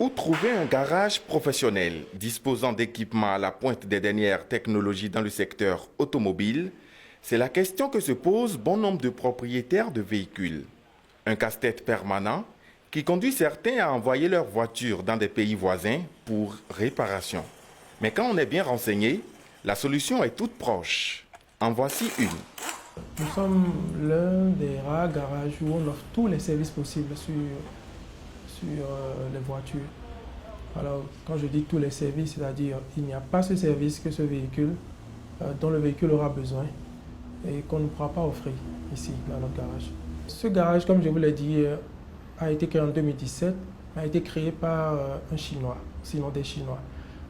Où trouver un garage professionnel disposant d'équipements à la pointe des dernières technologies dans le secteur automobile? C'est la question que se pose bon nombre de propriétaires de véhicules. Un casse-tête permanent qui conduit certains à envoyer leurs voitures dans des pays voisins pour réparation. Mais quand on est bien renseigné, la solution est toute proche. En voici une. Nous sommes l'un des rares garages où on offre tous les services possibles sur les voitures. Alors, quand je dis tous les services, c'est-à-dire il n'y a pas ce service que ce véhicule, dont le véhicule aura besoin et qu'on ne pourra pas offrir ici, dans notre garage. Ce garage, comme je vous l'ai dit, a été créé en 2017, a été créé par un Chinois, sinon des Chinois.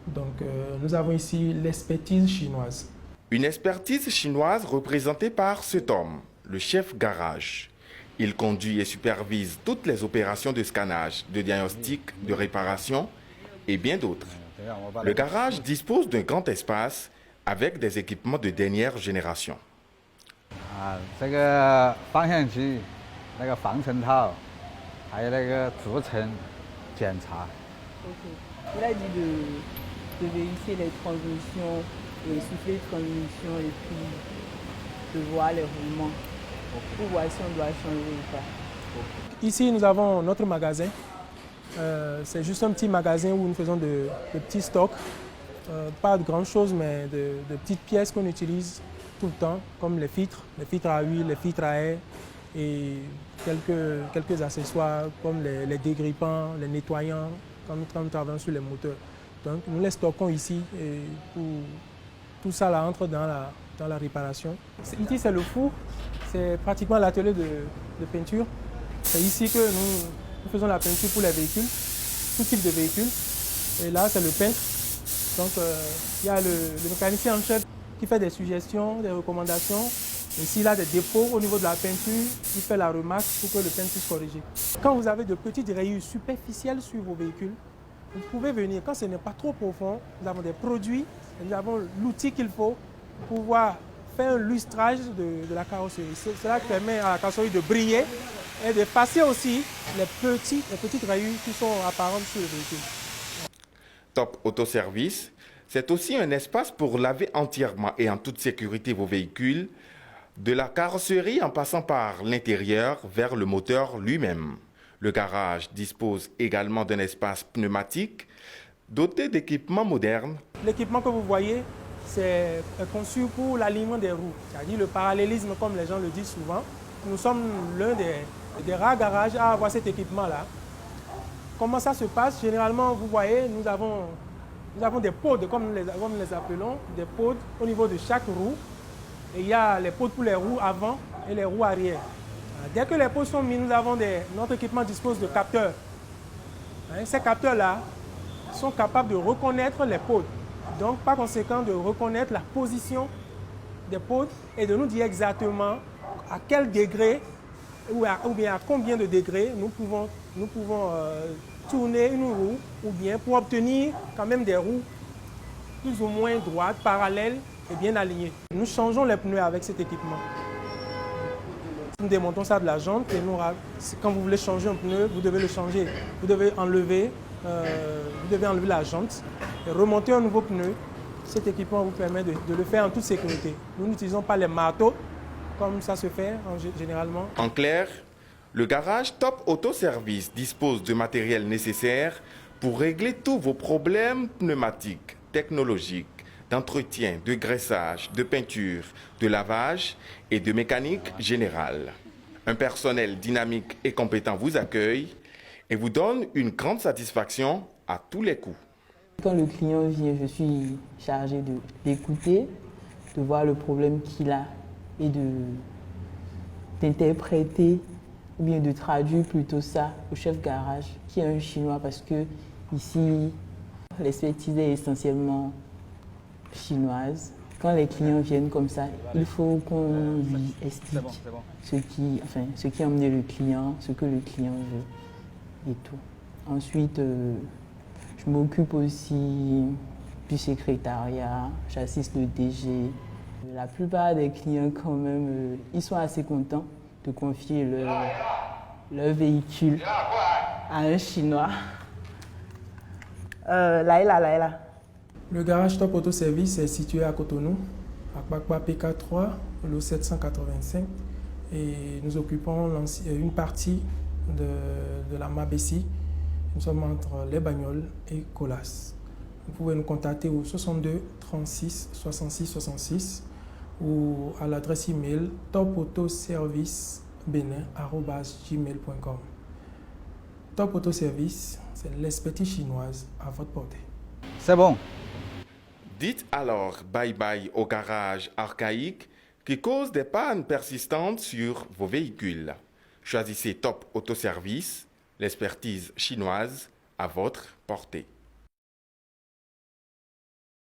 Donc, nous avons ici l'expertise chinoise. Une expertise chinoise représentée par cet homme, le chef garage. Il conduit et supervise toutes les opérations de scannage, de diagnostic, de réparation et bien d'autres. Le garage dispose d'un grand espace avec des équipements de dernière génération. Il a dit de vérifier les transmissions, et souffler de transmission et puis de voir les roulements pour voir si on doit changer ou pas. Ici, nous avons notre magasin. C'est juste un petit magasin où nous faisons de petits stocks. Pas de grandes choses, mais de petites pièces qu'on utilise tout le temps, comme les filtres à huile, les filtres à air et quelques accessoires comme les dégrippants, les nettoyants quand nous travaillons sur les moteurs. Donc nous les stockons ici et tout ça là entre dans la réparation. Ici c'est le four, c'est pratiquement l'atelier de peinture. C'est ici que nous faisons la peinture pour les véhicules, tout type de véhicules. Et là c'est le peintre. Donc il y a le mécanicien en chef qui fait des suggestions, des recommandations. Et s'il a des défauts au niveau de la peinture, il fait la remarque pour que le peintre puisse corriger. Quand vous avez de petites rayures superficielles sur vos véhicules, vous pouvez venir, quand ce n'est pas trop profond, nous avons des produits, nous avons l'outil qu'il faut pour pouvoir faire un lustrage de la carrosserie. Cela permet à la carrosserie de briller et de passer aussi les petites rayures qui sont apparentes sur le véhicule. Top Autoservice, c'est aussi un espace pour laver entièrement et en toute sécurité vos véhicules, de la carrosserie en passant par l'intérieur vers le moteur lui-même. Le garage dispose également d'un espace pneumatique doté d'équipements modernes. L'équipement que vous voyez, c'est conçu pour l'alignement des roues, c'est-à-dire le parallélisme comme les gens le disent souvent. Nous sommes l'un des rares garages à avoir cet équipement-là. Comment ça se passe? Généralement, vous voyez, nous avons des pods, comme nous les appelons, des pods au niveau de chaque roue. Et il y a les pods pour les roues avant et les roues arrière. Dès que les pots sont mis, notre équipement dispose de capteurs. Ces capteurs-là sont capables de reconnaître les pods. Donc, par conséquent, de reconnaître la position des pods et de nous dire exactement à quel degré ou bien à combien de degrés nous pouvons tourner une roue ou bien pour obtenir quand même des roues plus ou moins droites, parallèles et bien alignées. Nous changeons les pneus avec cet équipement. Nous démontons ça de la jante et quand vous voulez changer un pneu, vous devez le changer. Vous devez enlever la jante et remonter un nouveau pneu. Cet équipement vous permet de le faire en toute sécurité. Nous n'utilisons pas les marteaux comme ça se fait généralement. En clair, le garage Top Autoservice dispose de matériel nécessaire pour régler tous vos problèmes pneumatiques, technologiques, d'entretien, de graissage, de peinture, de lavage et de mécanique générale. Un personnel dynamique et compétent vous accueille et vous donne une grande satisfaction à tous les coups. Quand le client vient, je suis chargée d'écouter, de voir le problème qu'il a et d'interpréter ou bien de traduire plutôt ça au chef garage qui est un Chinois parce que ici, l'expertise est essentiellement chinoise. Quand les clients viennent comme ça, il faut qu'on lui explique ce qui a amené le client, ce que le client veut et tout. Ensuite, je m'occupe aussi du secrétariat, j'assiste le DG. La plupart des clients quand même, ils sont assez contents de confier leur véhicule à un Chinois. Laïla. Le garage Top Auto Service est situé à Cotonou, à Kpakpa PK3, le 785. Et nous occupons une partie de la Mabessi. Nous sommes entre Les Bagnoles et Colas. Vous pouvez nous contacter au 62 36 66 66 ou à l'adresse email topautoservicebenin@gmail.com. Top Auto Service, c'est l'expertise chinoise à votre portée. C'est bon. Dites alors bye bye au garage archaïque qui cause des pannes persistantes sur vos véhicules. Choisissez Top Auto Service, l'expertise chinoise à votre portée.